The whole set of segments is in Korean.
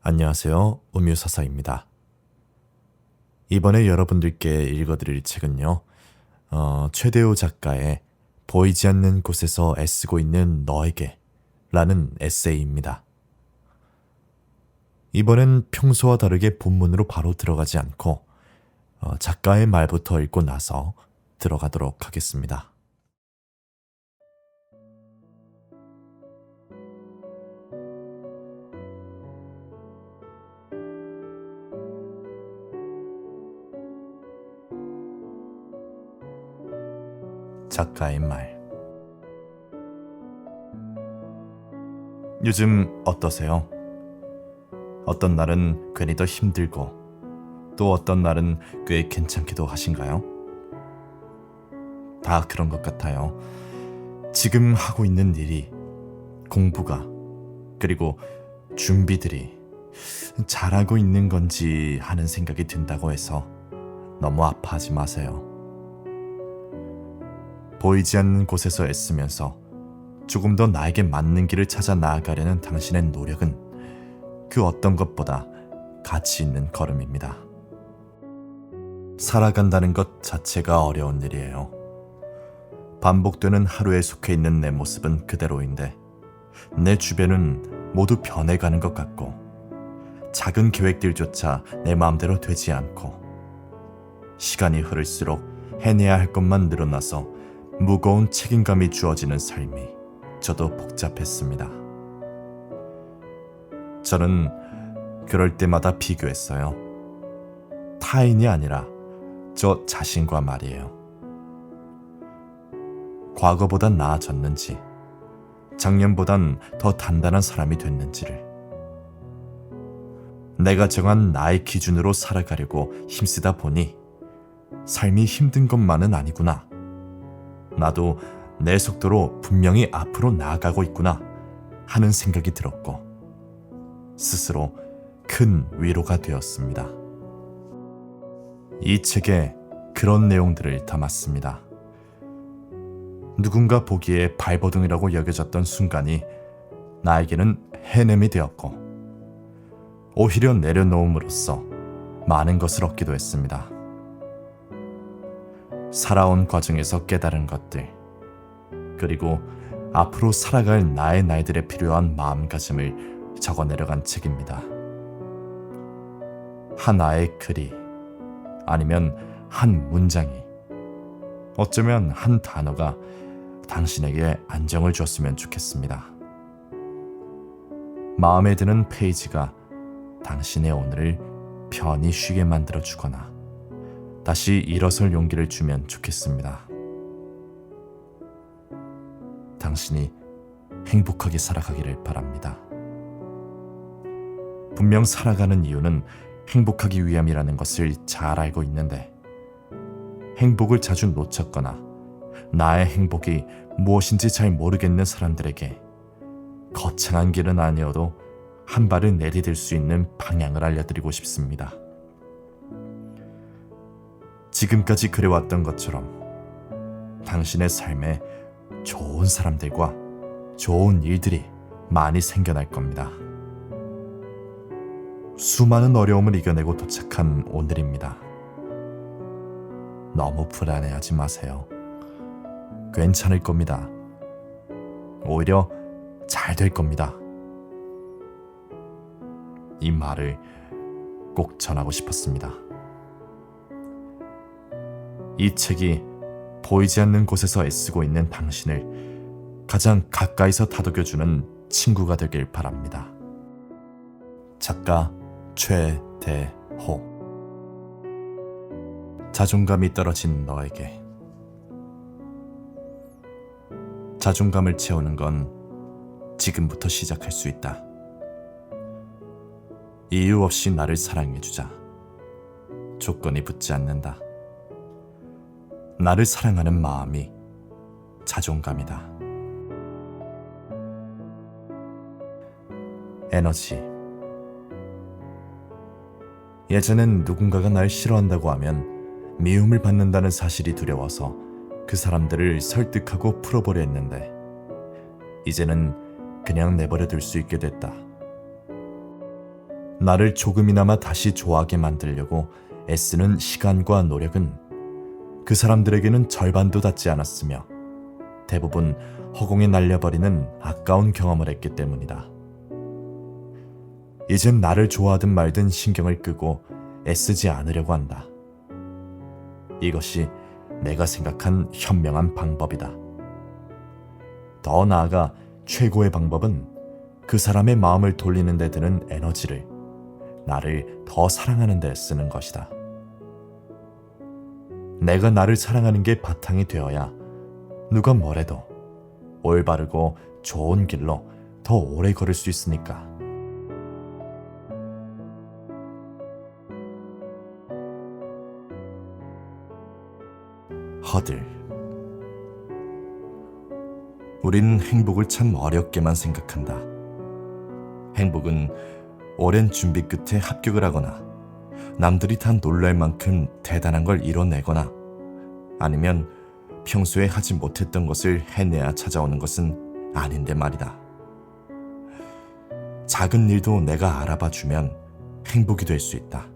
안녕하세요. 음유사사입니다. 이번에 여러분들께 읽어드릴 책은요. 최대호 작가의 보이지 않는 곳에서 애쓰고 있는 너에게 라는 에세이입니다. 이번엔 평소와 다르게 본문으로 바로 들어가지 않고 작가의 말부터 읽고 나서 들어가도록 하겠습니다. 작가의 말. 요즘 어떠세요? 어떤 날은 괜히 더 힘들고 또 어떤 날은 꽤 괜찮기도 하신가요? 다 그런 것 같아요. 지금 하고 있는 일이, 공부가, 그리고 준비들이 잘하고 있는 건지 하는 생각이 든다고 해서 너무 아파하지 마세요. 보이지 않는 곳에서 애쓰면서 조금 더 나에게 맞는 길을 찾아 나아가려는 당신의 노력은 그 어떤 것보다 가치 있는 걸음입니다. 살아간다는 것 자체가 어려운 일이에요. 반복되는 하루에 속해 있는 내 모습은 그대로인데 내 주변은 모두 변해가는 것 같고 작은 계획들조차 내 마음대로 되지 않고 시간이 흐를수록 해내야 할 것만 늘어나서 무거운 책임감이 주어지는 삶이 저도 복잡했습니다. 저는 그럴 때마다 비교했어요. 타인이 아니라 저 자신과 말이에요. 과거보단 나아졌는지, 작년보단 더 단단한 사람이 됐는지를. 내가 정한 나의 기준으로 살아가려고 힘쓰다 보니 삶이 힘든 것만은 아니구나. 나도 내 속도로 분명히 앞으로 나아가고 있구나 하는 생각이 들었고 스스로 큰 위로가 되었습니다. 이 책에 그런 내용들을 담았습니다. 누군가 보기에 발버둥이라고 여겨졌던 순간이 나에게는 해냄이 되었고 오히려 내려놓음으로써 많은 것을 얻기도 했습니다. 살아온 과정에서 깨달은 것들, 그리고 앞으로 살아갈 나의 날들에 필요한 마음가짐을 적어내려간 책입니다. 하나의 글이, 아니면 한 문장이, 어쩌면 한 단어가 당신에게 안정을 줬으면 좋겠습니다. 마음에 드는 페이지가 당신의 오늘을 편히 쉬게 만들어주거나 다시 일어설 용기를 주면 좋겠습니다. 당신이 행복하게 살아가기를 바랍니다. 분명 살아가는 이유는 행복하기 위함이라는 것을 잘 알고 있는데 행복을 자주 놓쳤거나 나의 행복이 무엇인지 잘 모르겠는 사람들에게 거창한 길은 아니어도 한 발을 내디딜 수 있는 방향을 알려드리고 싶습니다. 지금까지 그래왔던 것처럼 당신의 삶에 좋은 사람들과 좋은 일들이 많이 생겨날 겁니다. 수많은 어려움을 이겨내고 도착한 오늘입니다. 너무 불안해하지 마세요. 괜찮을 겁니다. 오히려 잘 될 겁니다. 이 말을 꼭 전하고 싶었습니다. 이 책이 보이지 않는 곳에서 애쓰고 있는 당신을 가장 가까이서 다독여주는 친구가 되길 바랍니다. 작가 최대호. 자존감이 떨어진 너에게. 자존감을 채우는 건 지금부터 시작할 수 있다. 이유 없이 나를 사랑해주자. 조건이 붙지 않는다. 나를 사랑하는 마음이 자존감이다. 에너지. 예전엔 누군가가 날 싫어한다고 하면 미움을 받는다는 사실이 두려워서 그 사람들을 설득하고 풀어보려 했는데 이제는 그냥 내버려 둘 수 있게 됐다. 나를 조금이나마 다시 좋아하게 만들려고 애쓰는 시간과 노력은 그 사람들에게는 절반도 닿지 않았으며 대부분 허공에 날려버리는 아까운 경험을 했기 때문이다. 이젠 나를 좋아하든 말든 신경을 끄고 애쓰지 않으려고 한다. 이것이 내가 생각한 현명한 방법이다. 더 나아가 최고의 방법은 그 사람의 마음을 돌리는 데 드는 에너지를 나를 더 사랑하는 데 쓰는 것이다. 내가 나를 사랑하는 게 바탕이 되어야 누가 뭐래도 올바르고 좋은 길로 더 오래 걸을 수 있으니까. 허들. 우린 행복을 참 어렵게만 생각한다. 행복은 오랜 준비 끝에 합격을 하거나 남들이 다 놀랄 만큼 대단한 걸 이뤄내거나 아니면 평소에 하지 못했던 것을 해내야 찾아오는 것은 아닌데 말이다. 작은 일도 내가 알아봐 주면 행복이 될 수 있다.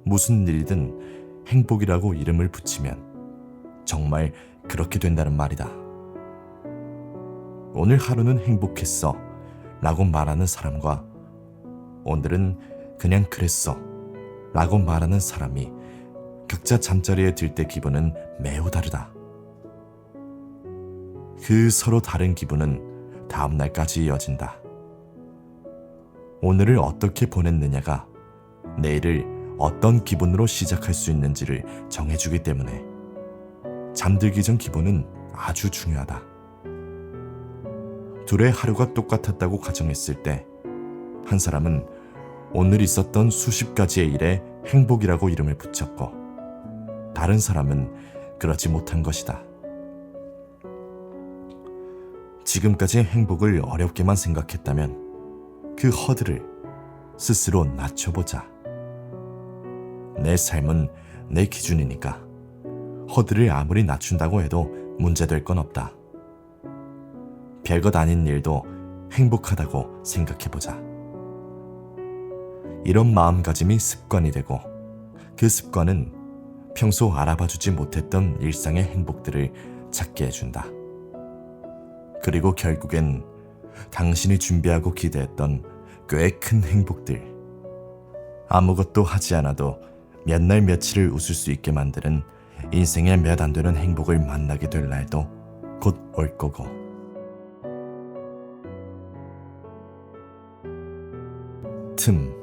무슨 일이든 행복이라고 이름을 붙이면 정말 그렇게 된다는 말이다. 오늘 하루는 행복했어 라고 말하는 사람과 오늘은 그냥 그랬어 라고 말하는 사람이 각자 잠자리에 들 때 기분은 매우 다르다. 그 서로 다른 기분은 다음 날까지 이어진다. 오늘을 어떻게 보냈느냐가 내일을 어떤 기분으로 시작할 수 있는지를 정해주기 때문에 잠들기 전 기분은 아주 중요하다. 둘의 하루가 똑같았다고 가정했을 때 한 사람은 오늘 있었던 수십 가지의 일에 행복이라고 이름을 붙였고 다른 사람은 그러지 못한 것이다. 지금까지 행복을 어렵게만 생각했다면 그 허들을 스스로 낮춰보자. 내 삶은 내 기준이니까 허들을 아무리 낮춘다고 해도 문제될 건 없다. 별것 아닌 일도 행복하다고 생각해보자. 이런 마음가짐이 습관이 되고 그 습관은 평소 알아봐주지 못했던 일상의 행복들을 찾게 해준다. 그리고 결국엔 당신이 준비하고 기대했던 꽤 큰 행복들, 아무것도 하지 않아도 몇 날 며칠을 웃을 수 있게 만드는 인생의 몇 안 되는 행복을 만나게 될 날도 곧 올 거고. 틈.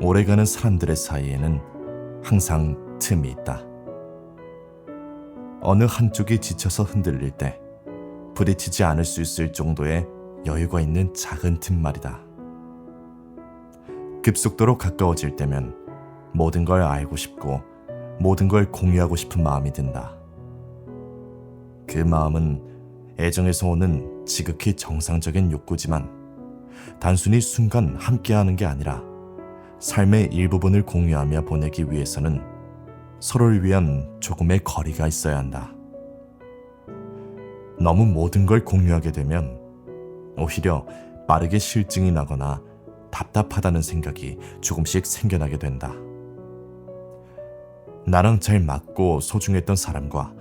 오래가는 사람들의 사이에는 항상 틈이 있다. 어느 한쪽이 지쳐서 흔들릴 때 부딪히지 않을 수 있을 정도의 여유가 있는 작은 틈 말이다. 급속도로 가까워질 때면 모든 걸 알고 싶고 모든 걸 공유하고 싶은 마음이 든다. 그 마음은 애정에서 오는 지극히 정상적인 욕구지만 단순히 순간 함께하는 게 아니라 삶의 일부분을 공유하며 보내기 위해서는 서로를 위한 조금의 거리가 있어야 한다. 너무 모든 걸 공유하게 되면 오히려 빠르게 실증이 나거나 답답하다는 생각이 조금씩 생겨나게 된다. 나랑 잘 맞고 소중했던 사람과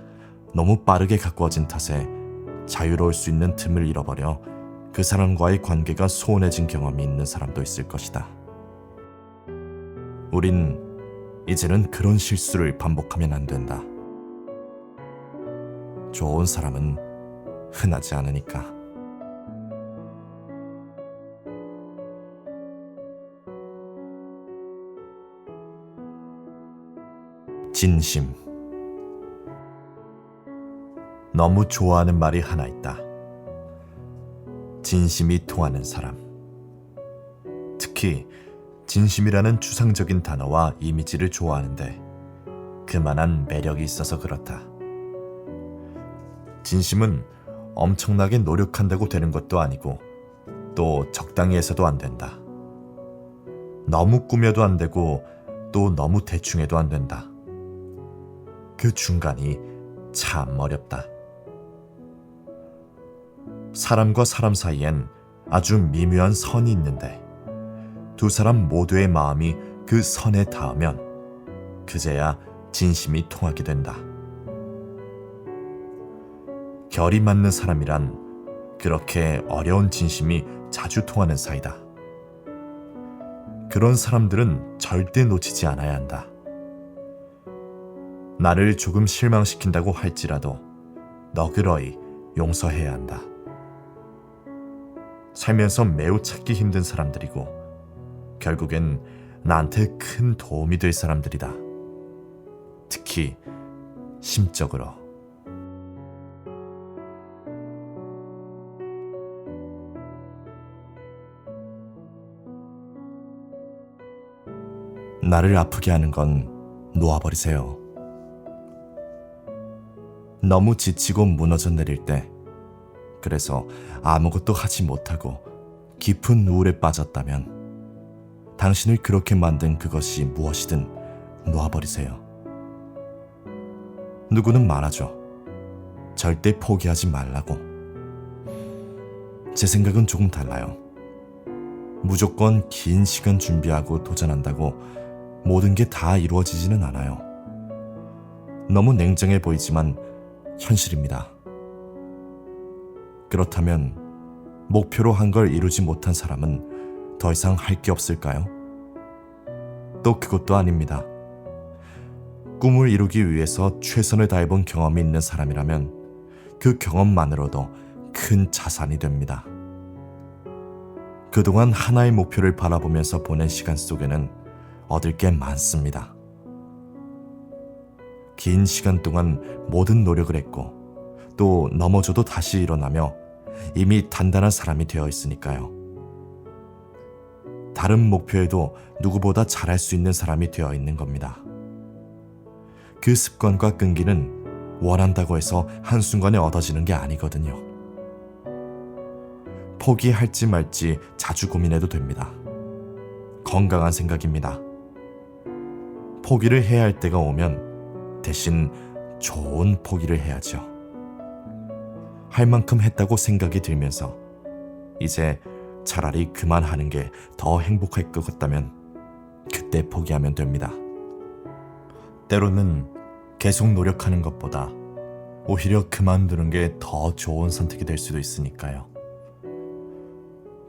너무 빠르게 가까워진 탓에 자유로울 수 있는 틈을 잃어버려 그 사람과의 관계가 소원해진 경험이 있는 사람도 있을 것이다. 우린 이제는 그런 실수를 반복하면 안 된다. 좋은 사람은 흔하지 않으니까. 진심. 너무 좋아하는 말이 하나 있다. 진심이 통하는 사람. 특히 진심이라는 추상적인 단어와 이미지를 좋아하는데 그만한 매력이 있어서 그렇다. 진심은 엄청나게 노력한다고 되는 것도 아니고 또 적당히 해서도 안 된다. 너무 꾸며도 안 되고 또 너무 대충 해도 안 된다. 그 중간이 참 어렵다. 사람과 사람 사이엔 아주 미묘한 선이 있는데 두 사람 모두의 마음이 그 선에 닿으면 그제야 진심이 통하게 된다. 결이 맞는 사람이란 그렇게 어려운 진심이 자주 통하는 사이다. 그런 사람들은 절대 놓치지 않아야 한다. 나를 조금 실망시킨다고 할지라도 너그러이 용서해야 한다. 살면서 매우 찾기 힘든 사람들이고 결국엔 나한테 큰 도움이 될 사람들이다. 특히 심적으로. 나를 아프게 하는 건 놓아버리세요. 너무 지치고 무너져 내릴 때, 그래서 아무것도 하지 못하고 깊은 우울에 빠졌다면 당신을 그렇게 만든 그것이 무엇이든 놓아버리세요. 누구는 말하죠. 절대 포기하지 말라고. 제 생각은 조금 달라요. 무조건 긴 시간 준비하고 도전한다고 모든 게 다 이루어지지는 않아요. 너무 냉정해 보이지만 현실입니다. 그렇다면 목표로 한 걸 이루지 못한 사람은 더 이상 할 게 없을까요? 또 그것도 아닙니다. 꿈을 이루기 위해서 최선을 다해본 경험이 있는 사람이라면 그 경험만으로도 큰 자산이 됩니다. 그동안 하나의 목표를 바라보면서 보낸 시간 속에는 얻을 게 많습니다. 긴 시간 동안 모든 노력을 했고 또 넘어져도 다시 일어나며 이미 단단한 사람이 되어 있으니까요. 다른 목표에도 누구보다 잘할 수 있는 사람이 되어 있는 겁니다. 그 습관과 끈기는 원한다고 해서 한순간에 얻어지는 게 아니거든요. 포기할지 말지 자주 고민해도 됩니다. 건강한 생각입니다. 포기를 해야 할 때가 오면 대신 좋은 포기를 해야죠. 할 만큼 했다고 생각이 들면서 이제 차라리 그만하는 게 더 행복할 것 같다면 그때 포기하면 됩니다. 때로는 계속 노력하는 것보다 오히려 그만두는 게 더 좋은 선택이 될 수도 있으니까요.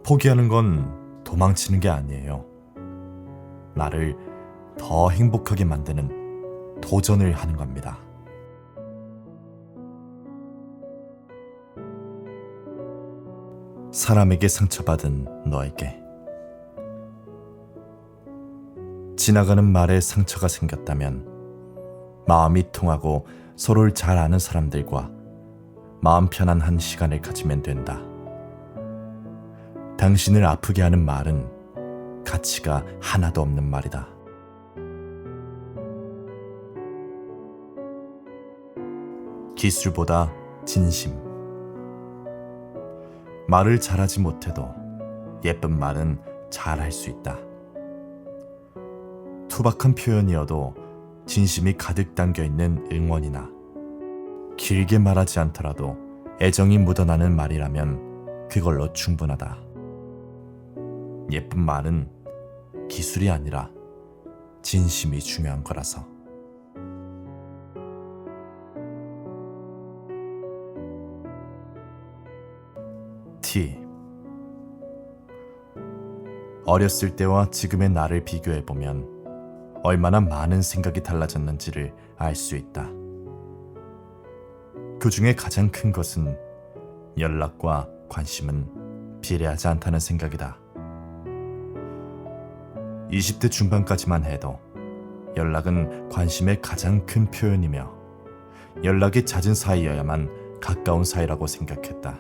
포기하는 건 도망치는 게 아니에요. 나를 더 행복하게 만드는 도전을 하는 겁니다. 사람에게 상처받은 너에게. 지나가는 말에 상처가 생겼다면 마음이 통하고 서로를 잘 아는 사람들과 마음 편한 한 시간을 가지면 된다. 당신을 아프게 하는 말은 가치가 하나도 없는 말이다. 기술보다 진심. 말을 잘하지 못해도 예쁜 말은 잘할 수 있다. 투박한 표현이어도 진심이 가득 담겨있는 응원이나 길게 말하지 않더라도 애정이 묻어나는 말이라면 그걸로 충분하다. 예쁜 말은 기술이 아니라 진심이 중요한 거라서. T. 어렸을 때와 지금의 나를 비교해보면 얼마나 많은 생각이 달라졌는지를 알 수 있다. 그 중에 가장 큰 것은 연락과 관심은 비례하지 않다는 생각이다. 20대 중반까지만 해도 연락은 관심의 가장 큰 표현이며 연락이 잦은 사이여야만 가까운 사이라고 생각했다.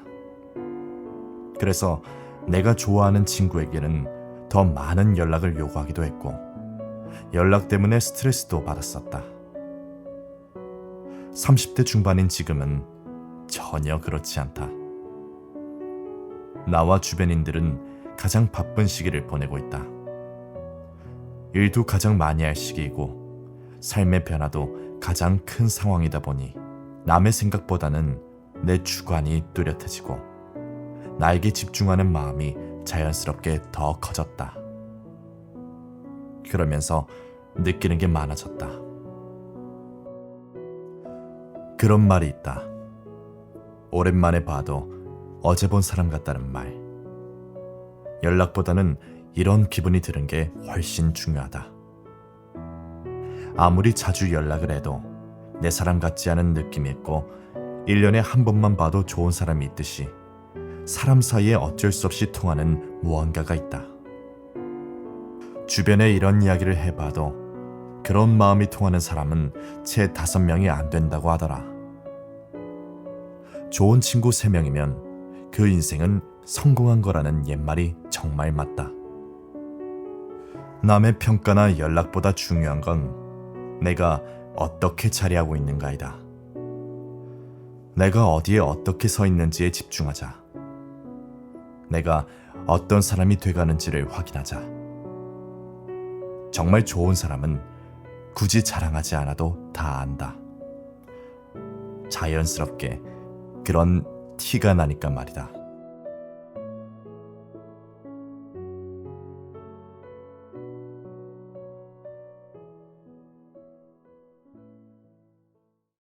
그래서 내가 좋아하는 친구에게는 더 많은 연락을 요구하기도 했고 연락 때문에 스트레스도 받았었다. 30대 중반인 지금은 전혀 그렇지 않다. 나와 주변인들은 가장 바쁜 시기를 보내고 있다. 일도 가장 많이 할 시기이고 삶의 변화도 가장 큰 상황이다 보니 남의 생각보다는 내 주관이 뚜렷해지고 나에게 집중하는 마음이 자연스럽게 더 커졌다. 그러면서 느끼는 게 많아졌다. 그런 말이 있다. 오랜만에 봐도 어제 본 사람 같다는 말. 연락보다는 이런 기분이 드는 게 훨씬 중요하다. 아무리 자주 연락을 해도 내 사람 같지 않은 느낌이 있고 1년에 한 번만 봐도 좋은 사람이 있듯이 사람 사이에 어쩔 수 없이 통하는 무언가가 있다. 주변에 이런 이야기를 해봐도 그런 마음이 통하는 사람은 채 5명이 안 된다고 하더라. 좋은 친구 3명이면 그 인생은 성공한 거라는 옛말이 정말 맞다. 남의 평가나 연락보다 중요한 건 내가 어떻게 자리하고 있는가이다. 내가 어디에 어떻게 서 있는지에 집중하자. 내가 어떤 사람이 돼가는지를 확인하자. 정말 좋은 사람은 굳이 자랑하지 않아도 다 안다. 자연스럽게 그런 티가 나니까 말이다.